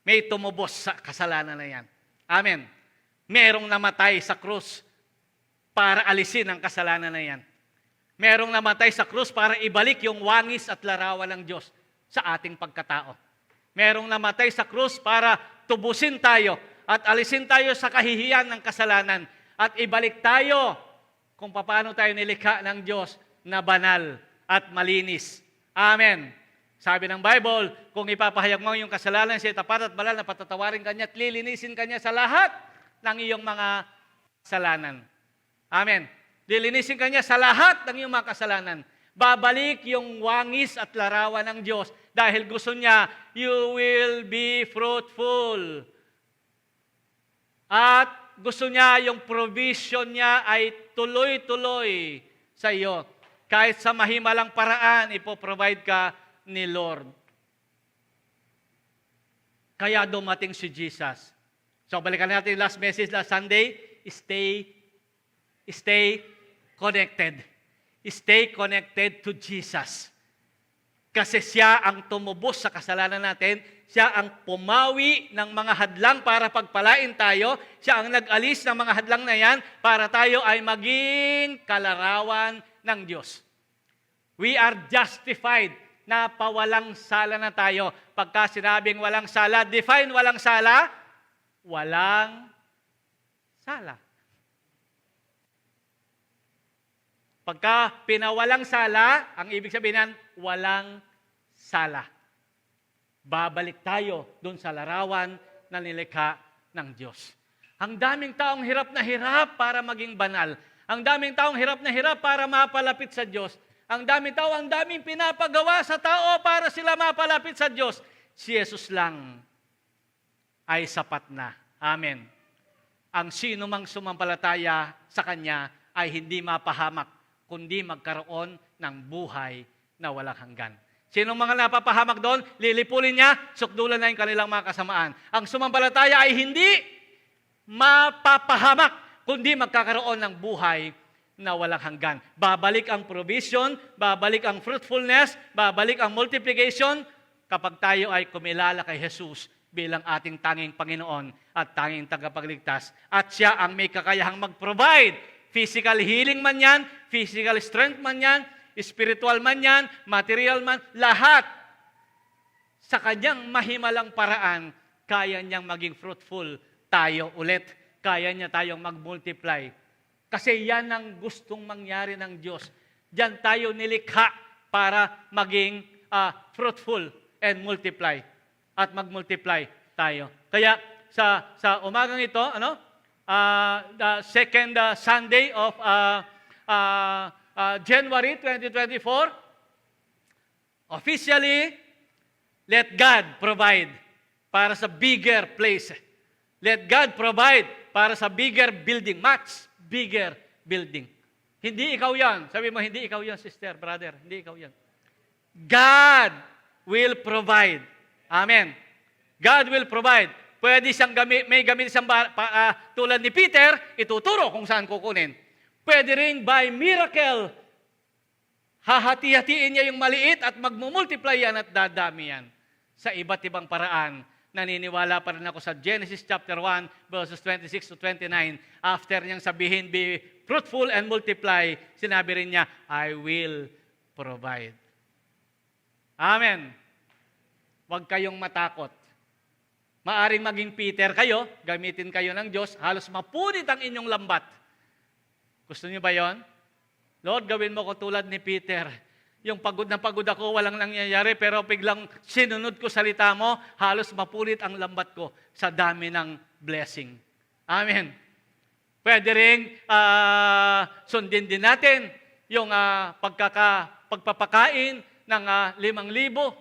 May tumubos sa kasalanan na yan. Amen. Merong namatay sa krus para alisin ang kasalanan na yan. Merong namatay sa krus para ibalik yung wangis at larawan ng Diyos sa ating pagkatao. Merong namatay sa krus para tubusin tayo at alisin tayo sa kahihiyan ng kasalanan at ibalik tayo kung paano tayo nilikha ng Diyos na banal at malinis. Amen. Sabi ng Bible, kung ipapahayag mo yung kasalanan, siya tapat at banal na patatawarin kanya at lilinisin kanya sa lahat ng iyong mga kasalanan. Amen. Lilinisin kanya sa lahat ng iyong mga kasalanan. Babalik yung wangis at larawan ng Diyos dahil gusto niya, you will be fruitful. At gusto niya yung provision niya ay tuloy-tuloy sa iyo. Kahit sa mahimalang paraan, ipoprovide ka ni Lord. Kaya dumating si Jesus. So, balikan natin last message last Sunday, Stay connected. Stay connected to Jesus. Kasi siya ang tumubos sa kasalanan natin. Siya ang pumawi ng mga hadlang para pagpalain tayo. Siya ang nag-alis ng mga hadlang na yan para tayo ay maging kalarawan ng Diyos. We are justified na pawalang sala na tayo. Pagka sinabing walang sala, define walang sala, walang sala. Pagka pinawalang sala, ang ibig sabihin nan, walang sala. Babalik tayo doon sa larawan na nilikha ng Diyos. Ang daming taong hirap na hirap para maging banal. Ang daming taong hirap na hirap para mapalapit sa Diyos. Ang daming tao, ang daming pinapagawa sa tao para sila mapalapit sa Diyos. Si Jesus lang ay sapat na. Amen. Ang sino mang sumampalataya sa Kanya ay hindi mapahamak, kundi magkaroon ng buhay na walang hanggan. Sinong mga napapahamak doon? Lilipulin niya, sukdulan na yung kanilang mga kasamaan. Ang sumampalataya ay hindi mapapahamak, kundi magkakaroon ng buhay na walang hanggan. Babalik ang provision, babalik ang fruitfulness, babalik ang multiplication kapag tayo ay kumilala kay Jesus bilang ating tanging Panginoon at tanging tagapagligtas. At siya ang may kakayahang mag-provide. Physical healing man yan, physical strength man yan, spiritual man yan, material man, lahat sa kanyang mahimalang paraan, kaya niyang maging fruitful tayo ulit. Kaya niya tayong mag-multiply. Kasi yan ang gustong mangyari ng Diyos. Diyan tayo nilikha para maging fruitful and multiply. At mag-multiply tayo. Kaya sa umagang ito, the second Sunday of January 2024, officially, let God provide para sa bigger place. Let God provide para sa bigger building. Much bigger building. Hindi ikaw yan. Sabi mo, hindi ikaw yan, sister, brother. Hindi ikaw yan. God will provide. Amen. God will provide. Pwede siyang may gamit siyang tulad ni Peter, ituturo kung saan kukunin. Pwede rin by miracle, hahati-hatiin niya yung maliit at magmumultiply yan at dadami yan. Sa iba't ibang paraan, naniniwala pa rin ako sa Genesis chapter 1, verses 26 to 29. After niyang sabihin, be fruitful and multiply, sinabi rin niya, I will provide. Amen. Huwag kayong matakot. Maaring maging Peter kayo, gamitin kayo ng Diyos, halos mapunit ang inyong lambat. Gusto niyo ba yon? Lord, gawin mo ko tulad ni Peter. Yung pagod na pagod ako, walang nangyayari, pero biglang sinunod ko salita mo, halos mapulit ang lambat ko sa dami ng blessing. Amen. Pwede rin sundin din natin yung pagpapakain ng 5,000.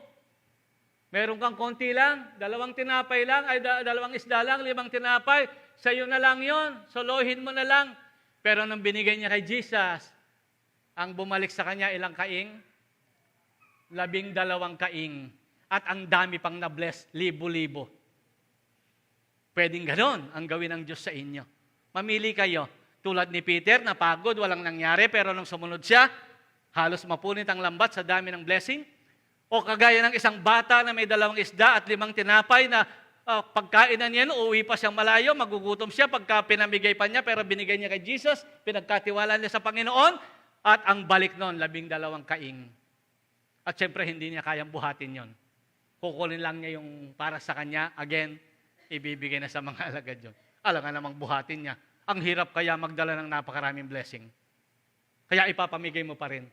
Meron kang konti lang, 2 tinapay lang, 2 isda lang, 5 tinapay, sa'yo na lang yon, solohin mo na lang. Pero nung binigay niya kay Jesus, ang bumalik sa kanya ilang kaing? 12 kaing. At ang dami pang na-bless, libo-libo. Pwedeng ganon ang gawin ng Diyos sa inyo. Mamili kayo. Tulad ni Peter, napagod, walang nangyari, pero nung sumunod siya, halos mapunit ang lambat sa dami ng blessing. O kagaya ng isang bata na may 2 isda at 5 tinapay na pagkainan niya, uuwi pa siyang malayo, magugutom siya pagka pinamigay pa niya, pero binigay niya kay Jesus, pinagkatiwala niya sa Panginoon, at ang balik noon, 12 kaing. At syempre, hindi niya kayang buhatin yon. Kukunin lang niya yung para sa kanya, again, ibibigay na sa mga alagad yun. Alam nga namang buhatin niya. Ang hirap kaya magdala ng napakaraming blessing. Kaya ipapamigay mo pa rin.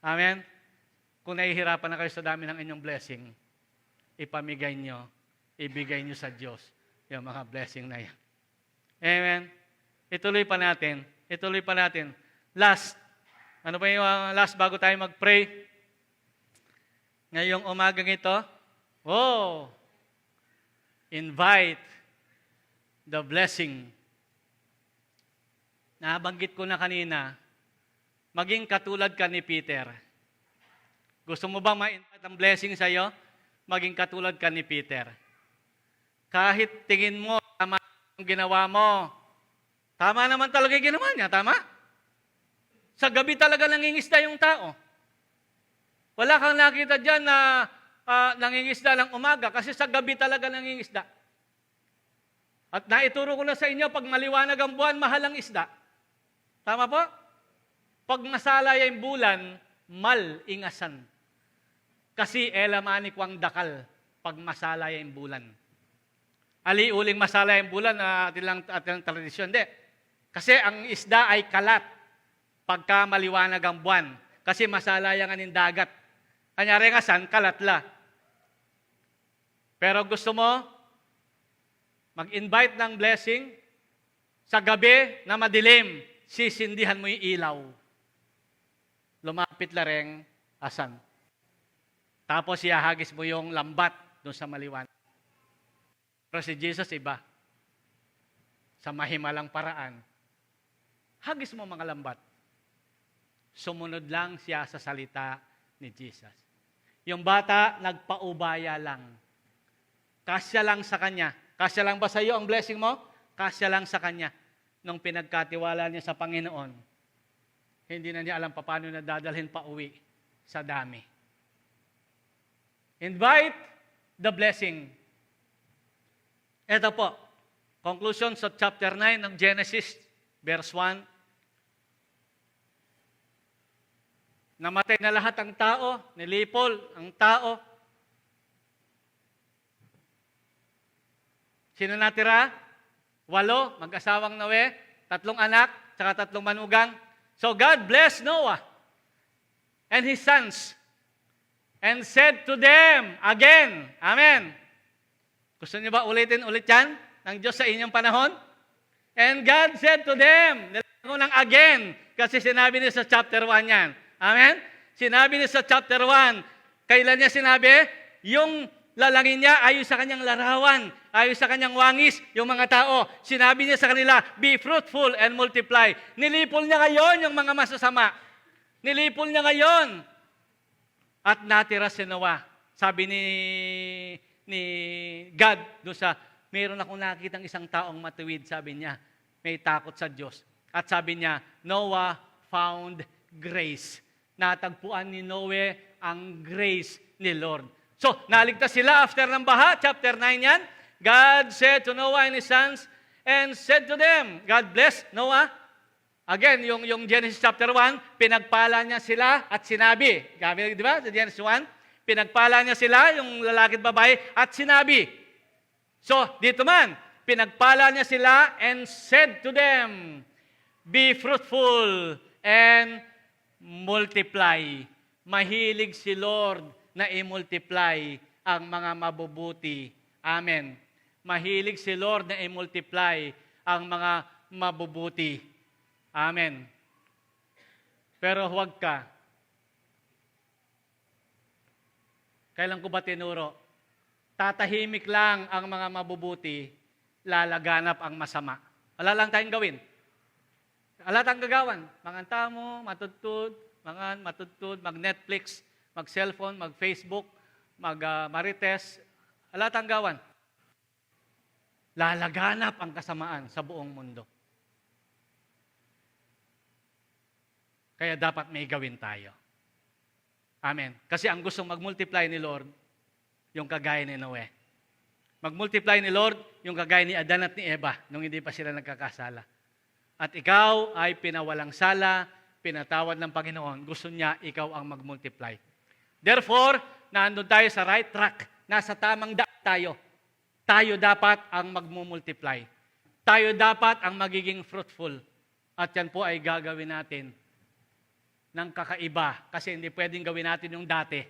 Amen? Kung nahihirapan na kayo sa dami ng inyong blessing, ipamigay nyo, ibigay nyo sa Diyos yung mga blessing na yan. Amen? Ituloy pa natin. Last. Ano pa yung last bago tayo mag-pray? Ngayong umagang ito, invite the blessing. Nabanggit ko na kanina, maging katulad ka ni Peter. Gusto mo bang ma-invite ang blessing sa iyo? Maging katulad ka ni Peter. Kahit tingin mo, tama ang ginawa mo. Tama naman talaga yung ginawa niya, tama? Sa gabi talaga nangingisda yung tao. Wala kang nakita dyan na nangingisda lang umaga kasi sa gabi talaga nangingisda. At naituro ko na sa inyo, pag maliwanag ang buwan, mahal ang isda. Tama po? Pag masalay ang bulan, mal-ingasan. Kasi elamani kwang dakal pag masalay ang bulan. Ali-uling masalay ang bulan na ating tradisyon. Hindi. Kasi ang isda ay kalat pagka maliwanag ang buwan. Kasi masalayan ang dagat. Kanyari nga san, kalatla. Pero gusto mo, mag-invite ng blessing, sa gabi na madilim, sisindihan mo yung ilaw. Lumapit lareng asan. Tapos ihahagis mo yung lambat doon sa maliwanag. Pero si Jesus iba. Sa mahimalang paraan. Hagis mo mga lambat. Sumunod lang siya sa salita ni Jesus. Yung bata, nagpaubaya lang. Kasya lang sa kanya. Kasya lang ba sa iyo ang blessing mo? Kasya lang sa kanya. Nung pinagkatiwala niya sa Panginoon, hindi na niya alam paano na dadalhin pa uwi sa dami. Invite the blessing. Ito po, conclusion sa chapter 9 ng Genesis, verse 1. Namatay na lahat ang tao, nilipol ang tao. Sino natira? 8, mag-asawang Noe, 3 anak, saka 3 manugang. So God blessed Noah and his sons and said to them again, Amen. Gusto niyo ba ulitin ulit yan? ng Diyos sa inyong panahon? And God said to them, nilagyan ko ng again, kasi sinabi niya sa chapter 1 yan. Amen? Sinabi niya sa chapter 1, kailan niya sinabi? Yung lalangin niya ayon sa kanyang larawan, ayon sa kanyang wangis, yung mga tao. Sinabi niya sa kanila, be fruitful and multiply. Nilipol niya ngayon yung mga masasama. Nilipol niya ngayon. At natira si Noah. Sabi ni God doon sa, mayroon akong nakitang isang taong matuwid, sabi niya, may takot sa Diyos. At sabi niya, Noah found grace. Natagpuan ni Noe ang grace ni Lord. So, naligtas sila after ng baha, chapter 9 yan. God said to Noah and his sons, and said to them, God bless Noah. Again, yung Genesis chapter 1, pinagpala niya sila at sinabi. Di ba? Sa Genesis 1, pinagpala niya sila, yung lalaki at babae, at sinabi. So, dito man, pinagpala niya sila and said to them, be fruitful and multiply. Mahilig si Lord na i-multiply ang mga mabubuti. Amen. Mahilig si Lord na i-multiply ang mga mabubuti. Amen. Pero huwag ka. Kailan ko ba tinuro? Tatahimik lang ang mga mabubuti, lalaganap ang masama. Wala lang tayong gawin. Wala tayong gagawan. Manganta mo, matutod, mag-Netflix, mag-cellphone, mag-Facebook, marites. Wala tayong gawan. Lalaganap ang kasamaan sa buong mundo. Kaya dapat may gawin tayo. Amen. Kasi ang gustong mag-multiply ni Lord, yung kagaya ni Noe. Mag-multiply ni Lord, yung kagaya ni Adan at ni Eva, nung hindi pa sila nagkakasala. At ikaw ay pinawalang sala, pinatawad ng Panginoon. Gusto niya, ikaw ang mag-multiply. Therefore, nandun tayo sa right track. Nasa tamang daan tayo. Tayo dapat ang mag-multiply. Tayo dapat ang magiging fruitful. At yan po ay gagawin natin ng kakaiba. Kasi hindi pwedeng gawin natin yung dati.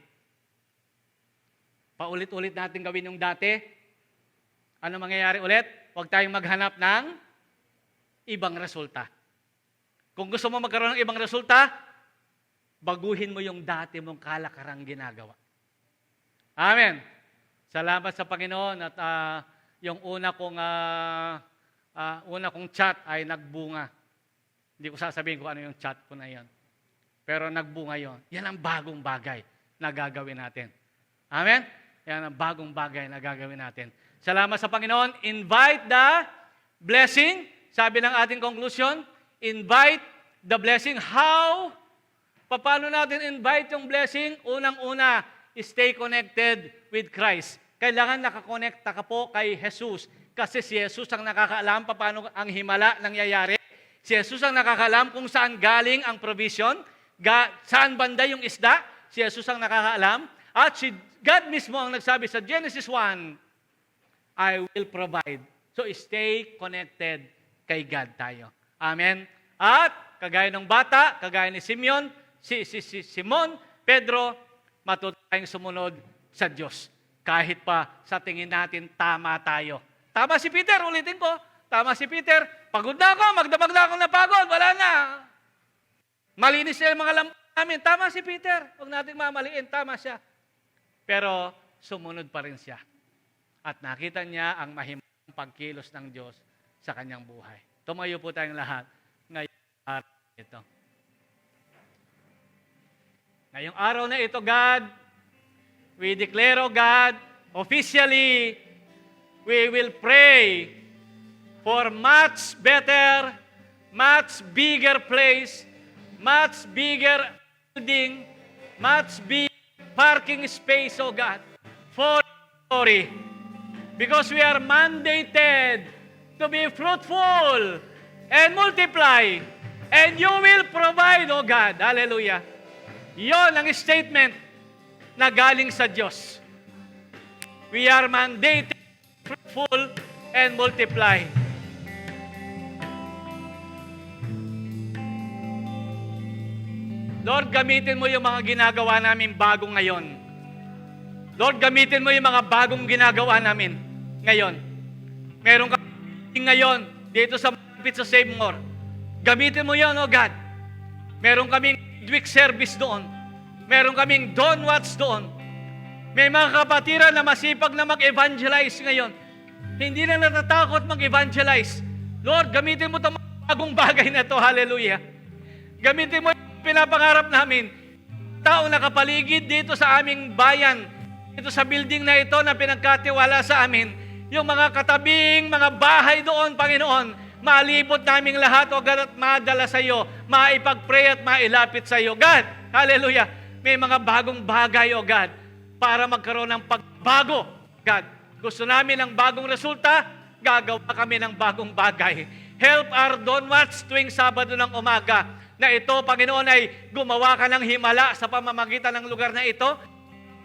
Paulit-ulit natin gawin yung dati. Ano mangyayari ulit? Huwag tayong maghanap ng ibang resulta. Kung gusto mo magkaroon ng ibang resulta, baguhin mo yung dati mong kalakarang ginagawa. Amen. Salamat sa Panginoon at yung una kong chat ay nagbunga. Hindi ko sasabihin kung ano yung chat ko na yon. Pero nagbunga yon. Yan ang bagong bagay na gagawin natin. Amen? Yan ang bagong bagay na gagawin natin. Salamat sa Panginoon. Invite the blessing. Sabi ng ating conclusion, invite the blessing. How? Paano natin invite yung blessing? Unang-una, stay connected with Christ. Kailangan nakakonekta ka po kay Jesus. Kasi si Jesus ang nakakaalam paano ang himala nangyayari. Si Jesus ang nakakaalam kung saan galing ang provision, saan banda yung isda. Si Jesus ang nakakaalam. At si God mismo ang nagsabi sa Genesis 1, I will provide. So stay connected kay God tayo. Amen. At kagaya ng bata, kagaya ni Simeon, si Simon, Pedro, matuto tayong sumunod sa Diyos. Kahit pa sa tingin natin, tama tayo. Tama si Peter, ulitin ko. Tama si Peter, pagod na ako, magdamag na ako na pagod, wala na. Malinis na yung mga lampu namin. Tama si Peter, huwag natin mamaliin, tama siya. Pero sumunod pa rin siya. At nakita niya ang mahimang pagkilos ng Diyos sa kanyang buhay. Tumayo po tayong lahat ngayong araw na ito. Ngayong araw na ito, God, we declare, O God, officially, we will pray for much better, much bigger place, much bigger building, much bigger parking space, O God, for glory. Because we are mandated to be fruitful and multiply, and you will provide, O God. Hallelujah. Yon ang statement na galing sa Diyos. We are mandated to be fruitful and multiply. Lord, gamitin mo yung mga ginagawa namin bago ngayon. Lord, gamitin mo yung mga bagong ginagawa namin ngayon. Meron ka ngayon, dito sa Malapit sa Save More. Gamitin mo yan, O God. Meron kaming midweek service doon. Meron kaming dawn watch doon. May mga kapatiran na masipag na mag-evangelize ngayon. Hindi na natatakot mag-evangelize. Lord, gamitin mo itong bagong bagay na ito. Hallelujah. Gamitin mo yung pinapangarap namin. Tao nakapaligid dito sa aming bayan, dito sa building na ito na pinagkatiwala sa amin, yung mga katabing, mga bahay doon, Panginoon, malibot naming lahat, O God, at madala sa iyo, maipag-pray at mailapit sa iyo. God, hallelujah, may mga bagong bagay, O God, para magkaroon ng pagbago. God, gusto namin ng bagong resulta, gagawa kami ng bagong bagay. Help our dawn watch tuwing Sabado ng umaga, na ito, Panginoon, ay gumawa ka ng himala sa pamamagitan ng lugar na ito.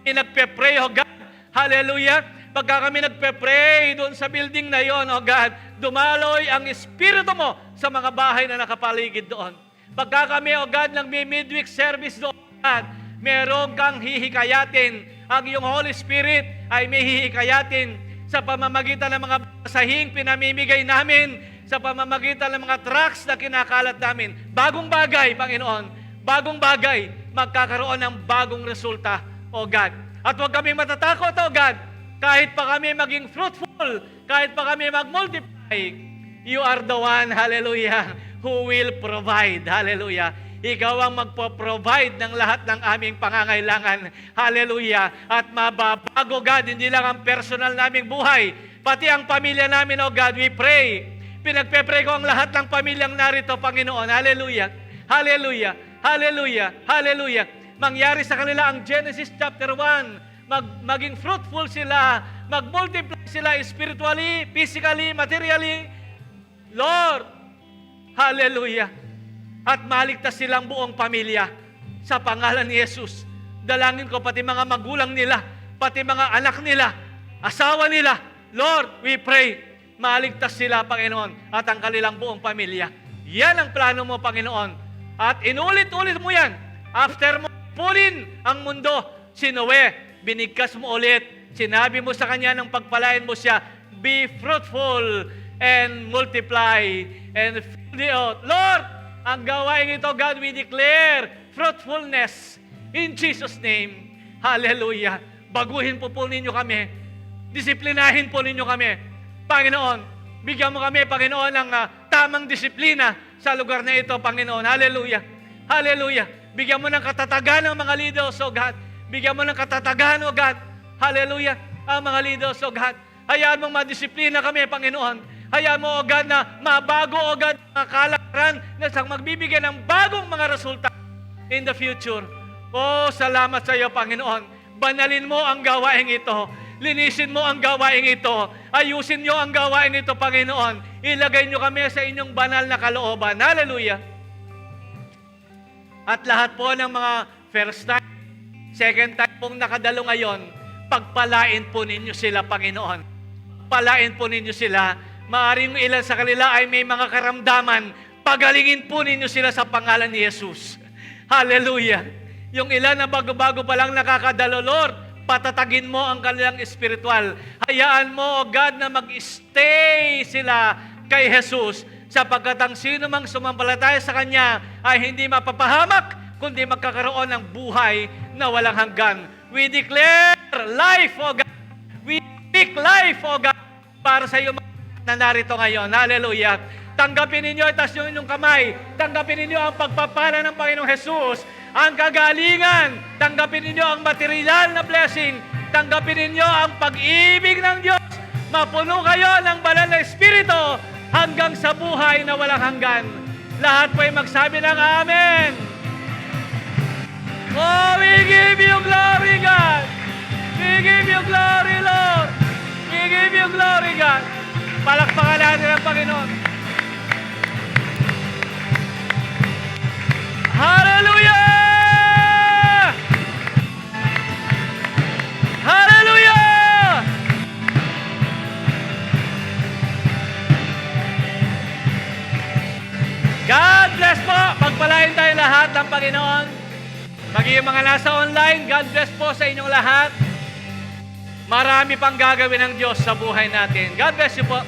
Nagpe-pray, O God, hallelujah. Pagka kami nagpe-pray doon sa building na yon, O God, dumaloy ang Espiritu mo sa mga bahay na nakapaligid doon. Pagka kami, O God, nag-midweek service doon, God, meron kang hihikayatin. Ang iyong Holy Spirit ay may hihikayatin sa pamamagitan ng mga sahing pinamimigay namin, sa pamamagitan ng mga trucks na kinakalat namin. Bagong bagay, Panginoon, bagong bagay, magkakaroon ng bagong resulta, O God. At huwag kami matatakot, O God, kahit pa kami maging fruitful, kahit pa kami mag-multiply, you are the one, hallelujah, who will provide, hallelujah. Ikaw ang magpo-provide ng lahat ng aming pangangailangan, hallelujah. At mababago, God, hindi lang ang personal naming buhay, pati ang pamilya namin, O God, we pray. Pinagpe-pray ko ang lahat ng pamilyang narito, Panginoon, hallelujah, hallelujah, hallelujah, hallelujah. Mangyari sa kanila ang Genesis chapter 1, maging fruitful sila, mag-multiply sila spiritually, physically, materially. Lord, hallelujah. At maligtas silang buong pamilya sa pangalan ni Jesus. Dalangin ko pati mga magulang nila, pati mga anak nila, asawa nila. Lord, we pray, maligtas sila, Panginoon, at ang kanilang buong pamilya. Yan ang plano mo, Panginoon. At inulit-ulit mo yan. After mo pulin ang mundo, si Noe, binigkas mo ulit. Sinabi mo sa kanya nang pagpalain mo siya, be fruitful and multiply and fill the earth. Lord, ang gawain ito, God, we declare fruitfulness in Jesus' name. Hallelujah. Baguhin po ninyo kami. Disiplinahin po ninyo kami. Panginoon, bigyan mo kami, Panginoon, ng tamang disiplina sa lugar na ito, Panginoon. Hallelujah. Hallelujah. Bigyan mo ng katatagan ng mga leaders, O God. Bigyan mo ng katatagan, O God. Hallelujah. Ang mga leaders, O God. Hayaan mong madisiplina kami, Panginoon. Hayaan mo, O God, na mabago, O God, mga kalakaran na magbibigay ng bagong mga resulta in the future. Oh, salamat sa iyo, Panginoon. Banalin mo ang gawain ito. Linisin mo ang gawain ito. Ayusin nyo ang gawain ito, Panginoon. Ilagay nyo kami sa inyong banal na kalooban. Hallelujah. At lahat po ng mga first time, second time pong nakadalo ngayon, pagpalain po ninyo sila, Panginoon. Pagpalain po ninyo sila. Maaring ilan sa kanila ay may mga karamdaman. Pagalingin po ninyo sila sa pangalan ni Jesus. Hallelujah. Yung ilan na bago-bago pa lang nakakadalo, Lord, patatagin mo ang kanilang espiritual. Hayaan mo, O God, na mag-stay sila kay Jesus, sapagkat ang sino mang sumampalataya sa Kanya ay hindi mapapahamak, kundi magkakaroon ng buhay na walang hanggan. We declare life, O God. We speak life, O God, para sa iyo na narito ngayon. Hallelujah. Tanggapin ninyo, itaas nyo inyong kamay. Tanggapin ninyo ang pagpapala ng Panginoong Jesus, ang kagalingan. Tanggapin ninyo ang material na blessing. Tanggapin ninyo ang pag-ibig ng Diyos. Mapuno kayo ng banal na Espiritu hanggang sa buhay na walang hanggan. Lahat po ay magsabi ng Amen. Oh, we give you glory, God. We give you glory, Lord. We give you glory, God. Palakpakan natin ang Panginoon. Hallelujah! Hallelujah! God bless po. Pagpalain tayo lahat ng Panginoon. Magiging mga nasa online, God bless po sa inyong lahat. Marami pang gagawin ng Diyos sa buhay natin. God bless you po.